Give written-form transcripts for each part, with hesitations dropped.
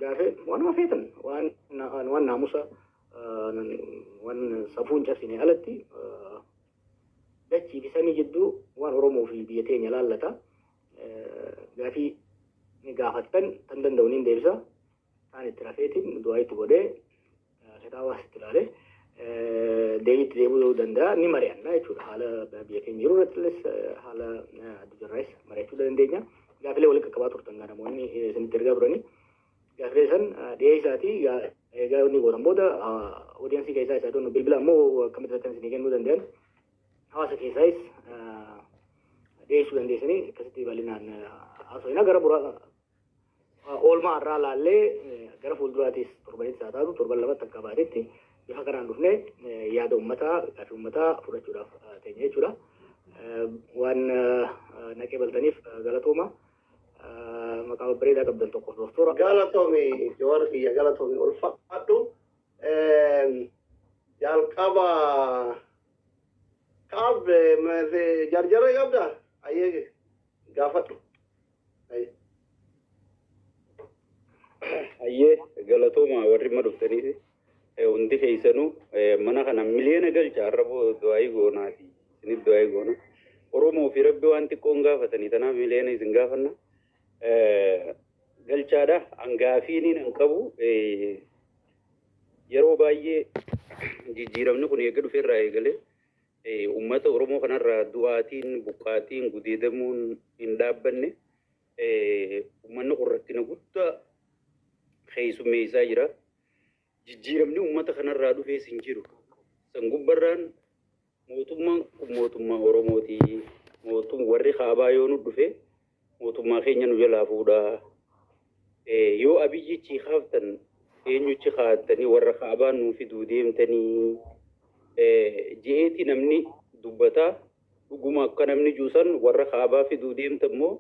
قافل وانا فيتن وان ناموسا وان صفون جسني ألتي دتشي بسني جدو وان رومو في بيتين يلالتا قافي نقافتن تندن دونين ديبسا ثاني ترافيتين دوايت بودي لتاواس تلالي ديت ديبو دندا نمريان لا يشوف حالا بيتين جرورة لس حالا دجرائس مريتو دندينيا قافلة ولا كباتور تنگانا مويني سنترجع براني قافلة سن ديساتي قاوني قرام بودا أودينسي كيسايس أدونو بالبلا مو كمترتن سنيكين مو دندن هاسا كيسايس ديسو دنديسني كستي بالينان أصلا غرا برا أول ما أرى لالله غرا فولدراتيس تربين ساتادو تربل لبا تكاباريتي يها كران دفنه ياد أمتا كافي أمتا فرا جورا تينيه جورا وان نكبل تنيف غلطوما مقام بريدا قبل تقول دكتورة غلطومي جواركي يا غلطومي الفقدو يا الكابا كاب ما جرجرة يبدا أيه قافتو أيه غلطوما ورّي دفتني وندي كيسانو منا كنا مليون قال جاربو دواي غوناتي سنيد دواي غونا oromo fi rabbi wanti konga fatani tana milene zingafana galchada angafini nan kabu yaro baye jijiramni kun yegadu ferra egale ummata oromo kanarra duatin buqatin gudidamun indabbanne ummanni qurratina gudda khaysu meesa jira jijiramni ummata kanarra dufe sinjiru sangubbarran mootummaa Oromooti warri kaabaa yoo nu dhufe mootummaa keenya nu jalaa fuudha yoo abiyyichi kaaftan eenyuchi kaattanii warra kaabaa nuu fiduu deemtanii je'eeti namni dubbataa dhuguma akka namni juusan warra kaabaa fiduu deemtan immoo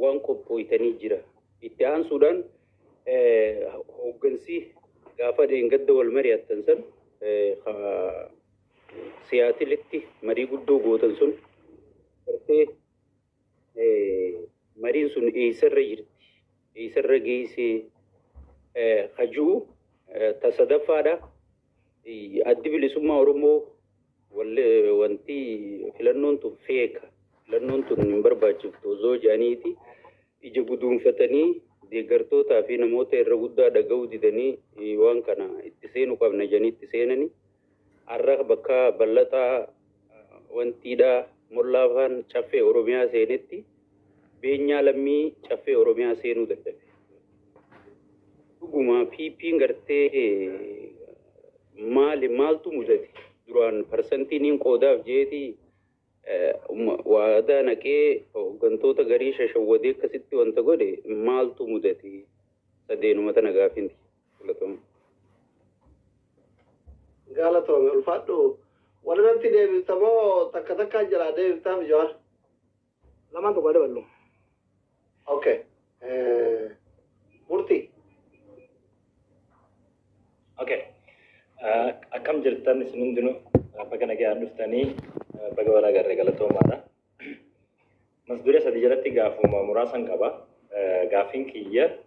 waan qophooytanii jira itti aansuudhaan hooggansi gaafa deengadda wal mari'attan san siyaasilitti marii guddoo gootan sun gartee mariin sun eessarra jirti eessarra geessee hajuu tasadaffaadha addi bilisummaa Oromoo wanti filannoon tun feeka filannoon tun hin barbaachiftu osoo jedhaniiti ija guduunfatanii deeggartootaa fi namoota irra guddaa dhaga'uu didanii waan kana itti seenuu qabna jedhanii itti seenanii arra bakka bal'ataa wantiidha mollaafaan caffee Oromiyaa seenetti beenyaa lammii caffee Oromiyaa seenuu dadhabe. Dhuguma piipiin gartee maaltu mudate duraan parsantiin qoodaaf jeeti waadaa naqee hooggantoota garii shashawwadee akkasitti wanta godhe maaltu mudate sadeenuma tana gaafinti filatama. غلطومي الفاتو ولا ننتي ديفيد تبو تكا جرا ديفيد تام جوار لما تقول بلو اوكي مرتي اوكي اكم جرتان سنندنو بغنا جا نفتاني بغولا غر غلطوما مصدوري سديجرتي غافو مراسن كبا غافين كيا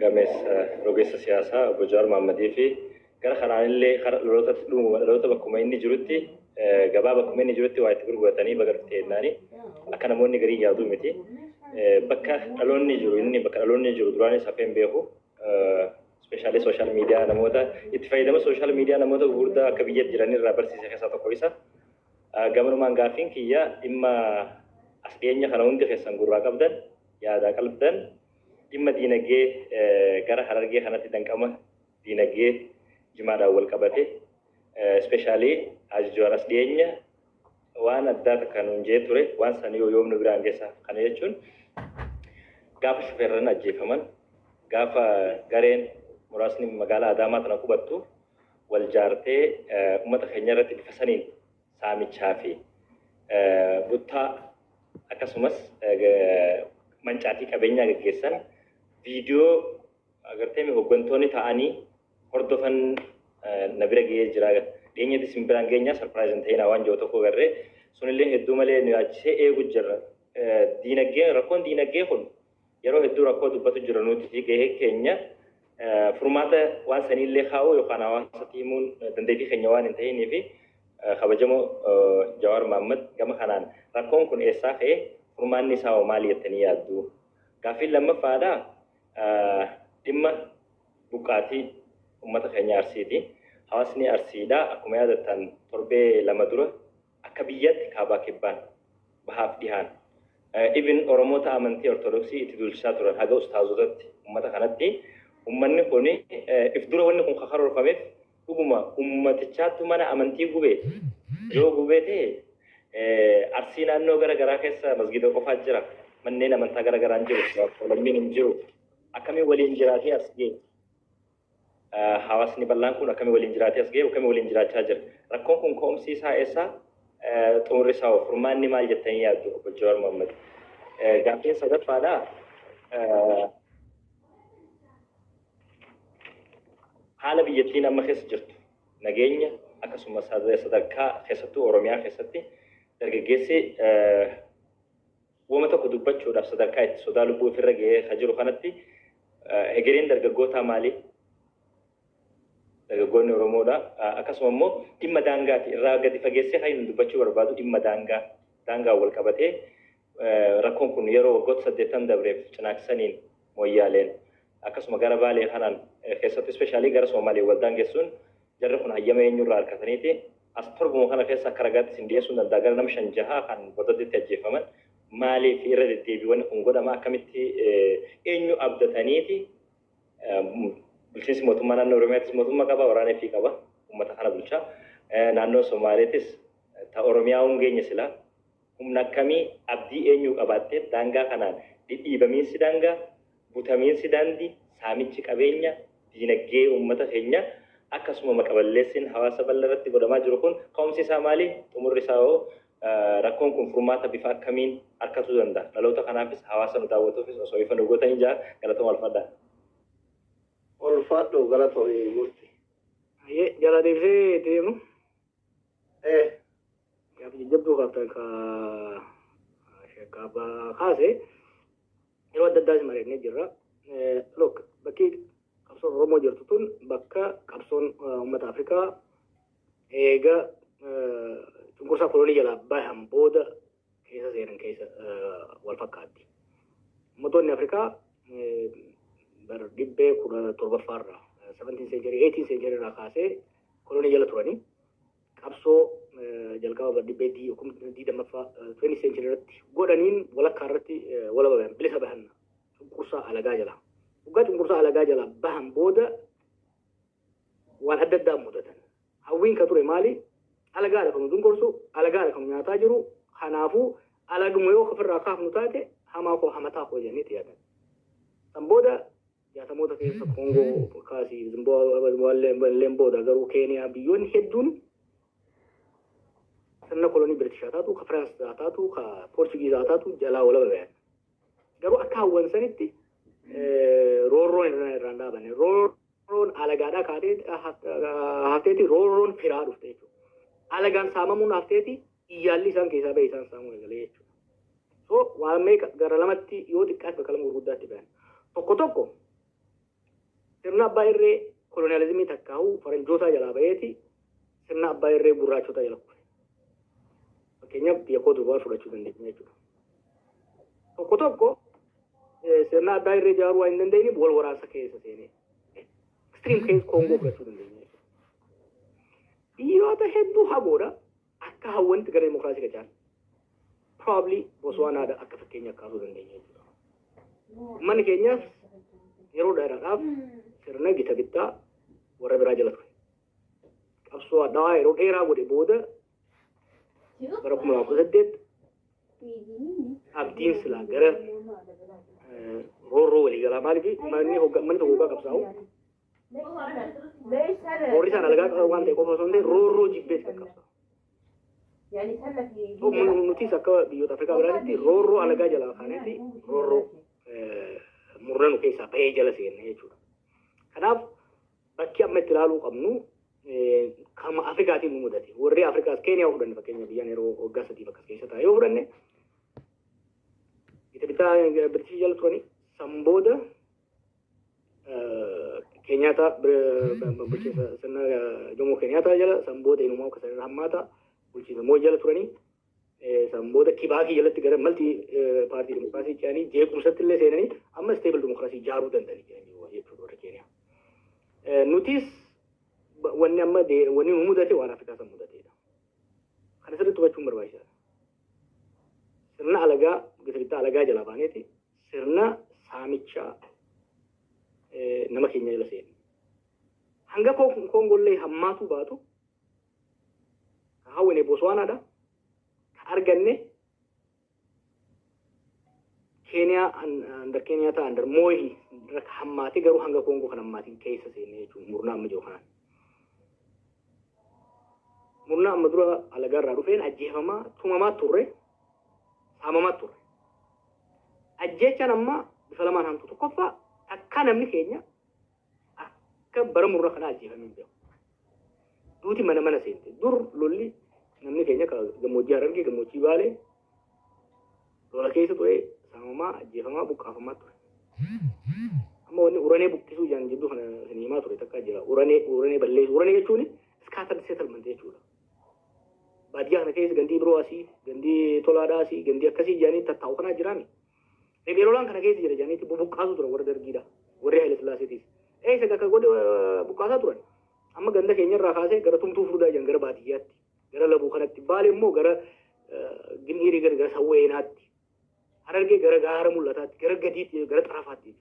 غامس روغيس سياسه بجار محمدي في كان خرانلي لوتا بكما إني جرتي جبا بكما إني جرتي وايت غرغتاني بغرفتي ناني أكنا موني غري يادو متي بكا ألوني جرو إني بكا ألوني جرو دراني سافين بيهو سبيشالي سوشيال ميديا نموتا اتفايدة ما سوشيال ميديا نموتا غوردا كبيات جراني رابر سيسي خساتا كويسا غامنو مانغافين كيا إما أسلينيا خناوندي خسان غورا قبدن يادا قلبدن إما دينجي غرا حرارجي خناتي دنكاما دينجي جماعة أول كبته especially أجوار أصلينيا وأنا دات كانون جيتوري وأنا سنيو يوم نبران جسا كانوا يجون غاف شفرنا جيفمان غاف غارين مراسني مقالة أدامات نكوبتو والجارتي أمة خنيرة الفسنين سامي شافي بوتا أكسمس منشاتي كبينيا جيسان فيديو أگر تيمي هوغنتوني تاني hordofan nabira gee jira dheenyatti simbiraan geenya surprise ta'ina waan joo tokko garre sunillee hedduu malee nu yaachise eegu jirra diinagdee rakkoon diinagdee kun yeroo hedduu rakkoo dubbatu jira nuti gahee keenya furmaata waan sanillee kaa'u yookaan hawaasatti himuun dandeettii keenya waan hin ta'inii fi kabajamoo Jawaar Mohaammed gama kanaan rakkoon kun eessaa ka'e furmaanni isaa hoo maali jettanii yaaddu? Gaaffiin lammaffaadha dhimma buqqaatii uummata keenya Arsiiti. Hawaasni Arsiidha akkuma yaadattan torbee lama dura akka biyyatti kaabaa kibbaan bahaaf dhihaan. Even Oromoota amantii Ortodoksii itti dulchisaa turan haga ustaazotatti uummata kanatti uummanni kun if dura wanni kun karoorfameef dhuguma uummatichaatu mana amantii gubee yoo gubee ta'e Arsii naannoo garaagaraa keessa masgida qofaa jira manneen amantaa garaagaraan jiru lammiin hin jiru akkamiin waliin jiraatee as ga'e hawaasni bal'aan kun akkamiin waliin jiraatee as ga'e akkamiin waliin jiraachaa jira rakkoon kun ka'umsiisaa eessaa xumurri isaa furmaanni maal jettanii yaaddu obbo Jawaar Mohaammed? Gaaffiin sadaffaadha haala biyyattiin amma keessa jirtu nageenya akkasumas sadarkaa keessattuu Oromiyaa keessatti dargaggeessi wama tokko dubbachuudhaaf sadarkaa itti sodaa lubbuu ofirra ga'ee jiru kanatti egereen dargaggootaa maali? Dargaggoonni Oromoodha akkasuma immoo dhimma daangaati irraa gadi fageessee kan dubbachuu barbaadu dhimma daangaa wal qabatee rakkoon kun yeroo waggoota 8 dabreef cinaaksaniin mooyyaaleen akkasuma gara Baalee kanaan keessatti ispeeshaalii gara Somaalee wal daangessuun jarri kun hayyama eenyurraa harkataniiti as torbuma kana keessa akka ragaatti isin dhiyeessuu danda'a gara nama 5-6 kan bordoddeetti ajjeefaman maaliif irra deddeebiiwwan kun godhama akkamitti eenyu abdataniiti bulchiinsi mootummaa naannoo Oromiyaattis mootummaa qaba waraanaa fi qaba uummata kana bulchaa naannoo Somaaleettis ta Oromiyaa hungeenya silaa humna akkamii abdii eenyu qabaattee daangaa kanaan dhidhiibamiinsi daangaa butamiinsi daandii saamichi qabeenya diinagdee uummata keenya akkasuma maqaballeessiin hawaasa bal'aarratti godhamaa jiru kun ka'umsi isaa maali? Xumurri isaa hoo rakkoon kun furmaata bifa akkamiin harkatuu danda'a? Dhaloota kanaafis hawaasa nu daawwatuufis osoo ifa nu gootanii jaa galatoomaa ulfaadhaa. Ulfaadhu galatoomaa murti. Jala deebisee deemu. Jabduu qabtan sheekkaabaa kaase yeroo adda addaas mari'annee jirra. Look bakki qabsoon Oromoo jirtu tun bakka qabsoon uummata Afrikaa eega cunqursaa kolonii jalaa bahan booda keessa seenan keessa wal fakkaatti. Uummattoonni Afrikaa bara 17ffaarraa 17th century 18th century irraa kaasee kolonii jala turanii qabsoo jalqaba bara 20ffaa 20th century irratti godhaniin walakkaa irratti wala bahan bilisa bahan cunqursaa alagaa jala. Waggaa cunqursaa alagaa jala bahan booda waan adda addaa mudatan. Hawwiin ka ture maali? Alagaadha kan cunqursu, alagaadha kan nyaataa jiru. Kanaafuu alaguma yoo ofirraa kaafnu taate hamaa koo hamataa koo jennee yaadan. San booda jaatamoota keessa Koongoo kaasii Zimbaabuween booda garuu Keeniyaa biyyoonni hedduun sirna kolonii Biritishaa taatu, ka Firaansisaa taatu, ka Poorchugiizaa taatu jalaa wala bahan. Garuu akka hawwan sanitti roorroon irraan dhaabane. Roorroon alagaadhaa kaatee hafteeti roorroon firaa dhufte jechuudha. Alagaan saamamuun hafteeti iyyaalli isaan keessaa ba'e isaan saamuu eegalee jechuudha. So waan meeqa gara lamatti yoo xiqqaatti bakka lama gurguddaatti bahan. Tokko sirna abbaa irree koloniyaalizimii takkaa'uu faranjootaa jalaa ba'eeti sirna abbaa irree gurraachota jala kufe. Fakkeenyaaf biyya koo durbaa fudhachuu dandeenya jechuudha. Tokko sirna addaa irree ijaaruu waan hin dandeenyeef wal waraansa keessa seenee extreme case Koongoo fudhachuu dandeenya. Biyyoota hedduu hagoodha akka hawwanti gara dimokiraasii qacaan probably Botswanaadha akka fakkeenya kaasuu dandeenya jechuudha. Uummanni keenyaas yeroo dheeraadhaaf sirna gita bittaa warra biraa jala ture. Qabsoo addaa yeroo dheeraa godhe booda bara 2018 abdiin silaa gara roorroo walii galaa maaliif manni tokko hoggaa qabsaa'u warri isaan alagaa waan ta'e qofa osoo hin ta'in roorroo jibbeeti kan qabsaa'u. Nutis akka biyyoota Afrikaa biraatti roorroo alagaa jalaa kaaneeti roorroo murna nu keessaa bahee jala seenne jechuudha. Kanaaf bakki amma itti ilaaluu qabnu kama Afrikaatiin nu mudate. Warri Afrikaas Keeniyaa fudhanne fakkeenya biyyaan yeroo waggaa 3 bakka keessa taa'e yoo fudhanne bitaa Biritisii jala turanii Samboda Kenyatta bulchiinsa sirna Jomo Kenyatta jala Samboda inumaa akka sirna hammaata bulchiinsa moo jala turanii Samboda Kibaki jalatti gara malti paartii dimokiraasii ce'anii jeequmsatti illee seenanii amma stable dimokiraasii ijaaruu danda'anii jiranii jechuudha warra Keeniyaa. Nutis wanni amma wanni nu mudate waan Afrikaa san mudateedha. Kana sirriitti hubachuun barbaachisaadha. Sirna alagaa gita alagaa jala baaneeti sirna saamichaa nama keenya jala seeni. Hanga Kongollee hammaatu baatu hawwine Botswanaadha. Arganne Kenya under Kenyatta under Moi hammaati garuu hanga Kongo kan hammaatiin keessa seenne jechuun murnaa amma jiru kanaan. Murnaa amma dura alagaarraa dhufeen ajjeefamaa tumamaa turre saamamaa turre. Ajjeechaan amma bifa lamaan hamtu tokkoffaa akka namni keenya akka bara murnaa kana ajjeefamee jiru. Duuti mana seente dur lolli namni keenya gammoojjii Harargee gammoojjii Baalee lola keessa ture saamamaa ajjeefamaa buqqaafamaa ture. Amma wanni uranee buqqisuu jaan jidduu kana himaa ture takka jira. Uranee balleessu. Uranee jechuun scattered settlement jechuudha. Baadiyyaa kana keessa gandii biroo asii, gandii tolaadhaa asii, gandii akkasii jaanii tattaa'u kanaa jiraami. Rebeelolaan kana keessa jira jaaniitti buqqaasu tura warra dargiidha. Warri Haile Sillaaseetiis. Isa akka godhe buqqaasaa turan. Amma ganda keenyarraa kaasee gara tumtuu furdaa jiran gara baadiyyaatti. Gara labuu kanatti Baalee immoo gara Ginniirii gara Sawweenaatti. Harargee gara gaara mul'ataatti, gara gadiitti, gara xarafaatti.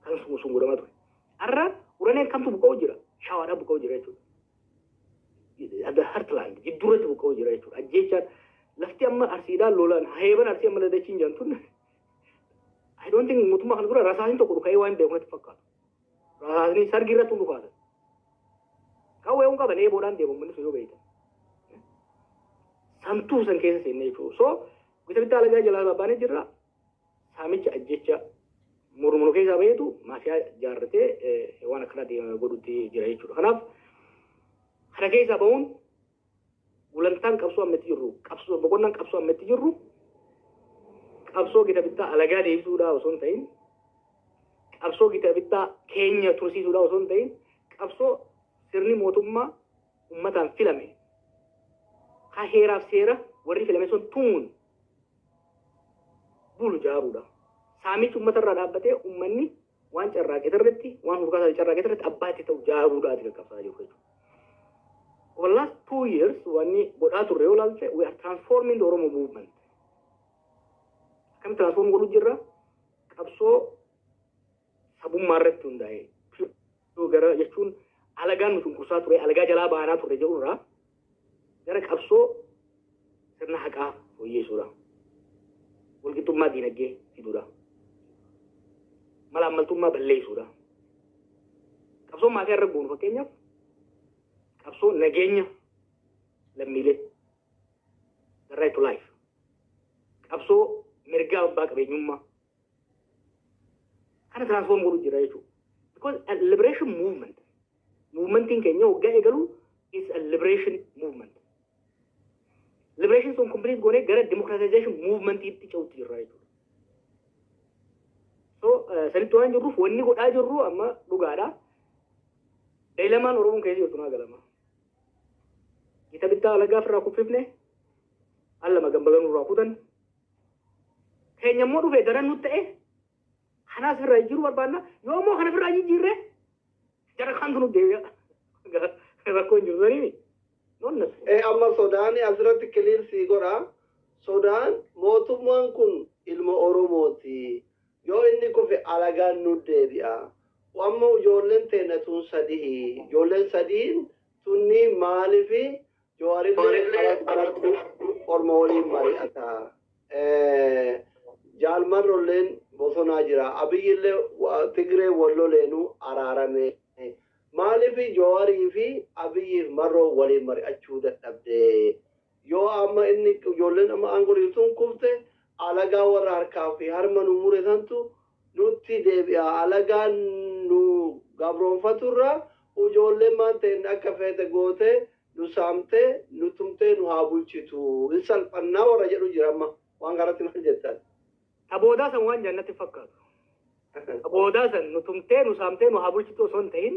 Kan sun godhamaa ture. Har'a uraneen kamtu buqqa'u jira? Shawaadhaa buqqa'u jira jechuudha. Adda Hartland jidduurratti buqqa'u jira jechuudha. Ajjeechaan lafti amma arsiidhaan lolaan heeban arsii amma dadachiin jaantun I don't think mootummaa kana dura rasaasni tokko dhuka'ee waan beekamatti fakkaatu. Rasaasni sargi irratti dhukaatan. Qawwee hun qaban eeboodhaan deemamu inni yoo beektan. Samtuu san keessa seenne jechuudha. So gita alagaa jalaa babbaanee jirra. Saamicha ajjecha murmuru keessaa baheetu maafiyaa jaarratee waan akkanaa godhutti jira jechuudha. Kanaaf kana keessaa bahuun gulantaan qabsoo ammatti jirru boqonnaan qabsoo ammatti jirru qabsoo gita bittaa alagaa deebisuudhaa osoo hin ta'in qabsoo gita bittaa keenya tursiisuudhaa osoo hin ta'in qabsoo sirni mootummaa ummataan filame haa heeraaf seera warri filame sun tumuun bulu jaaruudha. Saamichi uummatarraa dhaabbatee uummanni waan carraaqee irratti waan hurkaasaa carraaqee irratti abbaatti ta'u jaaruudhaati kan qabsaa jiru jechuudha. For the last 2 years, when we are transforming the Oromo movement. Kami transform golu jirra, kapso sabun marret tundai. So gara jechuun alagaan nuti kursaa ture, alagaa jalaa baanaa ture jedhurraa gara kapsoo sirna haqaa fooyyeessuudha. Walqixxummaa diinagdee fiduudha. Mala ammaltummaa balleessuudha. Kapsoo maatii irra goonu fakkeenyaaf qabsoo nageenya lammiilee the right to life qabsoo mirgaa abbaa qabeenyummaa kana transform godhu jira jechuudha. Because a liberation movementiin keenya waggaa eegalu is a liberation movement. Liberation sun complete goonee gara democratization movementiitti ce'utti jirra jechuudha. So sanitti waan jirruuf wanni godhaa jirru amma dhugaadha. Daa'ilamaan Oromoon keessa jirtu naa galama. Kita bittaa alagaa firraa kuffifne allama gambaganuu irraa kutan keenya immoo dhufee daran nutti ta'e kanaas firraa jiru barbaanna yoo immoo kana firraa jijjiirre jara kantu nu deebi'a rakkoon jiru saniimi noonnas. Amma Sodaan asirratti kiliirsii godha. Sodaan mootummaan kun ilma Oromooti. Yoo inni kufe alagaan nu deebi'a. Amma ijoolleen teenya tun sadii ijoolleen sadiin tunni maaliifi Jawaarillee Oromoo waliin mari'ata. Jaalmarrolleen bosonaa jira. Abiyyillee Tigree Walloleenuu araarame. Maaliif Jawaarii fi Abiyyiif marroo waliin mari'achuu dadhabde? Yoo amma inni ijoolleen amma aangoriituun kufte alagaa warra harkaa fi harma nu mure santu nutti deebi'a. Alagaan nu gabroonfaturra ijoolleen maan ta'in akka feete goote nu saamte nu tumte nu haa bulchitu. Salphannaa warra jedhu jira amma waan garatti maal jettan. Taboodaa san waan jannatti fakkaatu. Booda san nutumtee nu saamtee nu haa bulchitu osoo hin ta'in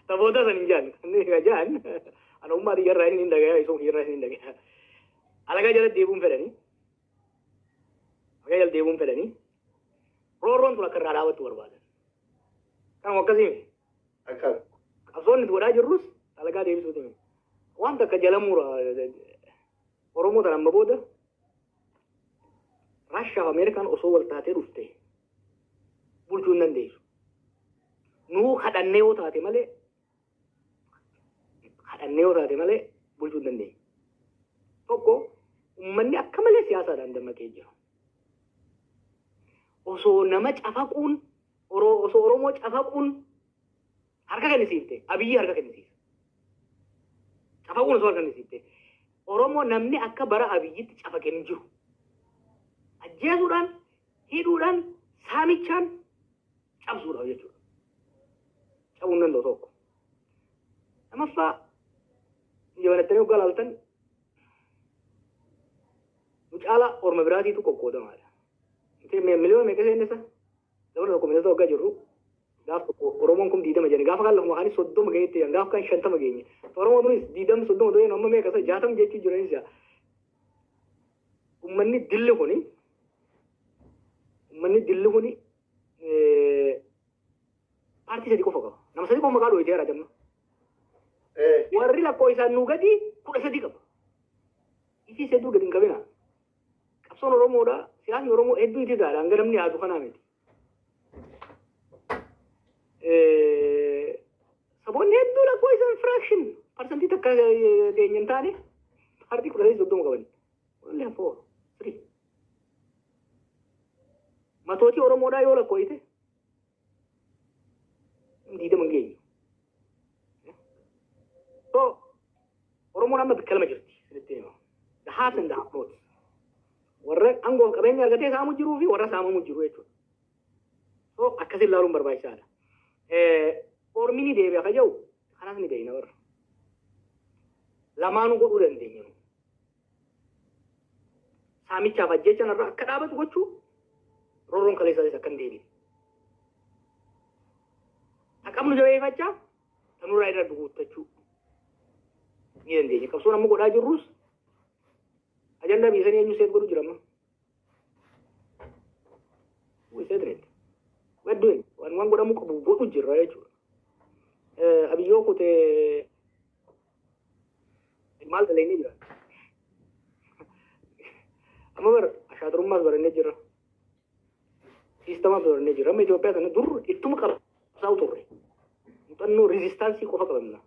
ta booda san hin jaan inni gajaan ana ummaa xiyyaarraa hin dhagayaa isoo xiyyaarraa hin dhagayaa alagaa jala deebuun fedhanii alagaa jala deebuun fedhanii roorroon tun akka irraa dhaabattu barbaadan kan akkasii akkas qabsoonni godhaa jirrus alagaa deebisuuti wanta akka jala muura Oromoo tan amma booda Raashiyaa fi Ameerikaan osoo wal taatee dhufte bulchuu hin dandeessu. Nuu kadhannee yoo taate malee bulchuu hin dandeenyu. Tokko uummanni akka malee siyaasaadhaan dammaqee jira. Osoo nama cafaquun osoo Oromoo cafaquun harka kennisiifte Abiyyi harka kennisiisa. Cafaquun osoo harka kennisiifte Oromoo namni akka bara Abiyyitti cafaqee hin jiru. Ajjeesuudhaan, hidhuudhaan, saamichaan cabsuudhaaf jechuudha. Cabuu hin danda'u tokko. Lamaffaa jabanattanii hoggaa laaltan nu caala orma biraatiitu qoqqoodamaadha. Miliyoona meeqa seenessa? Dabala tokko miliyoona hoggaa jirru gaaf tokko Oromoon kun 20 jedhani gaafa kaan lafuma kaanis 30 gaheetti jedhan gaafa kaan 50 geenye. Oromoo tunis 20 30 doyeen amma meeqa isa 60 jechuu jiranis yaa. Uummanni dilli kuni paartii sadii qofa qaba. Nama sadii qofa maqaa dhooyitee jira jamma. Warri lakkoo isaan nuu gadi 13 qaba. Isii hedduu gadi hin qabina. Qabsoon Oromoodha. Siyaasni Oromoo hedduu itti ta'a. Hanga namni yaadu kanaa miti. Saboonni hedduu lakkoo isaan fraction parsantii takka keenya hin taane paartii 13 qabani. Wallee hafoo 3. Matootii Oromoodhaa yoo lakkooyite 20 geenyu. So Oromoon amma bikka lama jirti. The half and the half note. Warra aangoo qabeenya argatee saamu jiruu fi warra saamamu jiru jechuudha. So akkasiin ilaaluun barbaachisaadha. Ormini deebi'a ka jiru kanas ni beekna warra. Lamaanuu godhuu dandeenya. Saamichaaf ajjechaan irraa akka dhaabatu gochuu roorroon kaleessaanis akka hin deebiin. Haqabnu jabeeffachaa tanurraa irra duguuttachuu ni dandeenya. Qabsoon amma godhaa jirrus ajandaa biisanii eenyu seet godhu jirama. We said it. We're doing. Waan godhamu qabu godhu jirra jechuudha. Abiyyoo kutee maal dalaynee jira. Amma bar ashaaturummaas barannee jirra. Siistamaas barannee jirra. Amma Itoophiyaa kana dur ittuma qabsaa'u turre. Muuxannoo riizistaansii qofa qabamna.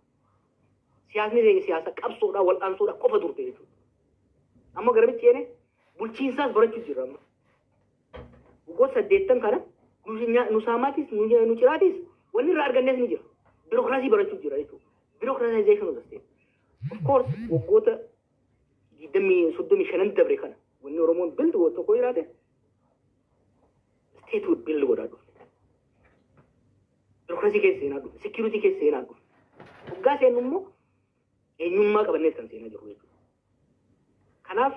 Siyaasni siyaasa qabsoodhaa wal'aansoodhaa qofa turte jechuudha. Amma garamichi jeene bulchiinsaas barachuu jirra amma. Waggoota 8 kana nu saamaatis nu ciraatis wanni irraa argannees ni jira. Birookiraasii barachuu jira jechuudha. Birookiraasaayizeeshin of the state. Of course waggoota 35 dabre kana wanni Oromoon bildi godhu tokko jiraate state would build godhaa dhufe. Birookiraasii keessa seenaa dhufe. Security keessa seenaa dhufe. Waggaa seennu immoo eenyummaa qabannees kan seenaa jiru jechuudha. Kanaaf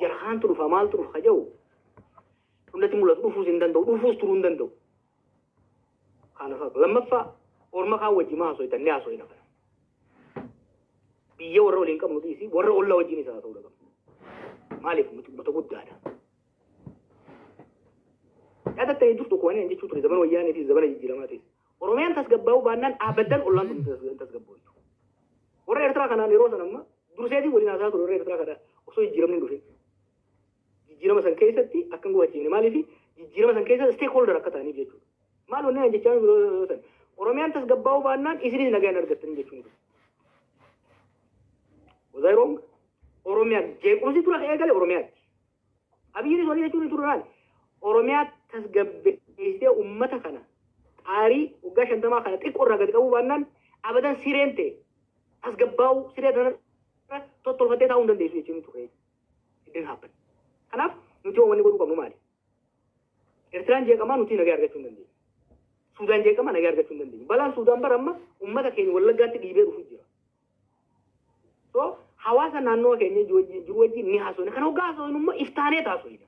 jarhaantu dhufa maaltu dhufa jedhu hundatti mul'atu dhufuus hin danda'u dhufuus turuu hin danda'u. Kanaaf lammaffaa orma kaan wajjin haasofitannee haasofina kana. Biyya warra waliin qabnu dhiisii warra ollaa wajjin isaa haasa'uu qabna. Maaliif mata guddaadha. Yaadattanii dur tokko waan jechuu ture zaman wayyaanee fi zamana jijjiiramaa ta'e. Oromiyaan tasgabbaa'uu baannaan abadan ollaan sun tasgabbaa'u. Warra Eertiraa kanaan yeroo sana amma durseetiin waliin haasaa ture warra Eertiraa kana osoo jijjiiramni dhufe. Jijjiirama san keessatti akkan gufachiifne maaliif jijjiirama san keessa stakeholder akka ta'aniif jechuudha. Maal wanni jechaan biroo san Oromiyaan tasgabbaa'uu baannaan isinis nagaa hin argattanii jechuudha. Was I wrong? Oromiyaan jeequmsi tura eegale Oromiyaatti. Abiyyiinis walii jechuun ture maali? Oromiyaa tasgabbeessitee uummata kana xaarii waggaa 50 kana xiqqoo irraa gadi qabuu baannaan abadan sireen ta'e tasgabbaa'uu siree kana tottolfattee taa'uu hin dandeessu jechuun ture. It didn't happen. Kanaaf nuti wanni godhuu qabnu maali? Eertiraan jeeqamaa nuti nagaa argachuu hin dandeenyu. Suudaan jeeqamaa nagaa argachuu hin dandeenyu. Balaan Suudaan bara amma uummata keenya Wallaggaatti dhiibee dhufuu jira. So hawaasa naannoo keenya jiru wajjin ni haasofne kan hoggaa haasofne immoo iftaanee taasofne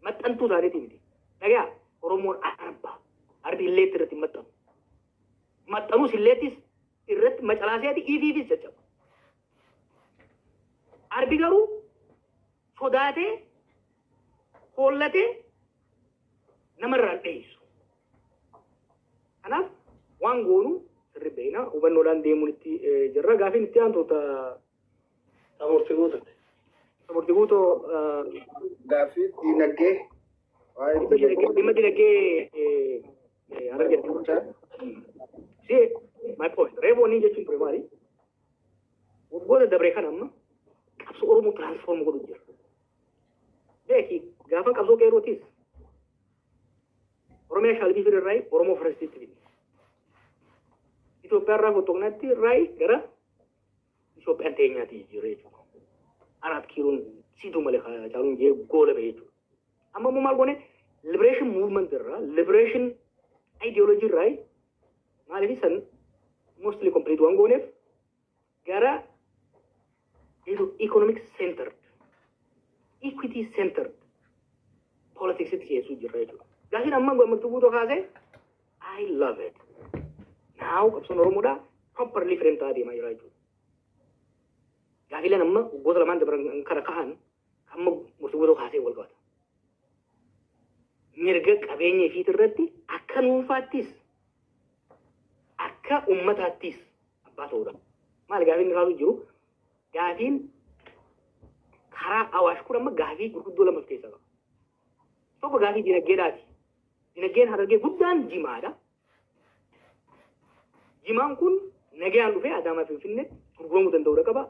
maxxantuu isaaniiti miti dhagaa oromoon arbi illeetti irratti maxxanus illeettis irratti macalaaseeti ifiifis caccaba arbi garuu sodaatee hollatee namarraan dheessu kanaaf waan goonu sirri beekna hubannoodhaan deemuun itti jirra gaafiin itti aantoota Samurti guutoo gaafii dinagdee dhimma dinagdee see my point reeboonni jechuun ture maali waggoota dabree kan amma qabsoo oromoo transform godhu jira beeki gaafa qabsoo qeerrootis oromiyaa shalbii fidirraay oromoo firestiitti fide Itoophiyaa irraa fotognatti raay gara Itoophiyaan teenyaati jira jechuudha arat kiiloon siituu malee caaluun jee goola ba'e jechuudha amma immoo maal goone liberation movement irraa liberation ideology irraa maaliif san mostly complete waan gooneef gara economic centered equity centered politics itti keessuu jirra jechuudha gaafiin amma gammachuu guutoo kaasee I love it now qabsoon oromoodhaa properly frame ta'aa deemaa jira jechuudha gaafiileen amma goota lamaan dabran kana ka'an amma murtii guutoo kaasee wal qabata mirga qabeenya ifiit irratti akka dhuunfaattis akka ummataattis abbaa ta'uudha maali gaafiin inni kaasuu jiru gaafiin karaa awaash kun amma gaafii gurguddoo lama of keessaa qaba tokko gaafii dinagdeedhaati dinagdeen harargee guddaan jimaadha jimaan kun nagaan dhufee adaamaa finfinneetti gurguramuu danda'uudha qaba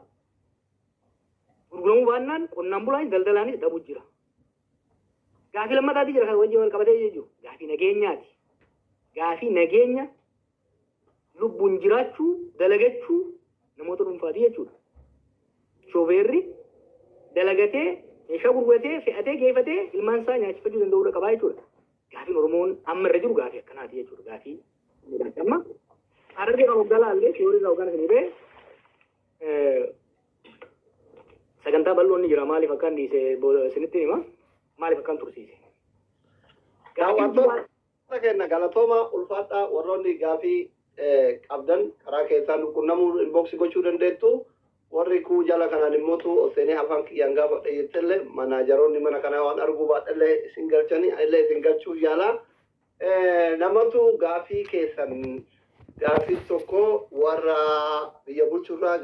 gurguramuu baannaan qonnaan bulaan daldalaanis dhabuu jira gaafii lammataati jira kan wajjin wal qabatee jechuudha gaafii nageenyaati gaafii nageenya lubbuun jiraachuu dalagachuu namoota dhuunfaati jechuudha shooferri dalagatee meeshaa gurguratee fe'atee geeffatee ilmaan isaa nyaachifachuu danda'uudha qabaa jechuudha gaafiin oromoon amma irra jiru gaafii akkanaati jechuudha gaafii amma harargee kan hoggaa laallee shoorii irraa hoggaan isin hibee sagantaa bal'oonni jira maaliif akkaan dhiise isinitti hima maaliif akkaan tursiise gaawwantoota kenna galatooma ulfaadhaa warroonni gaafii qabdan karaa keessaa qunnamuu inboxii gochuu dandeettu warri kuu jala kanaan immootu oseenee afaan kiyyaan gaafa dhayyettellee manaajaroonni mana kanaa waan arguu baadhallee isin galchanii illee isin galchuuf yaalaa namatu gaafii keessan gaafii tokko warra biyya bulchuurraa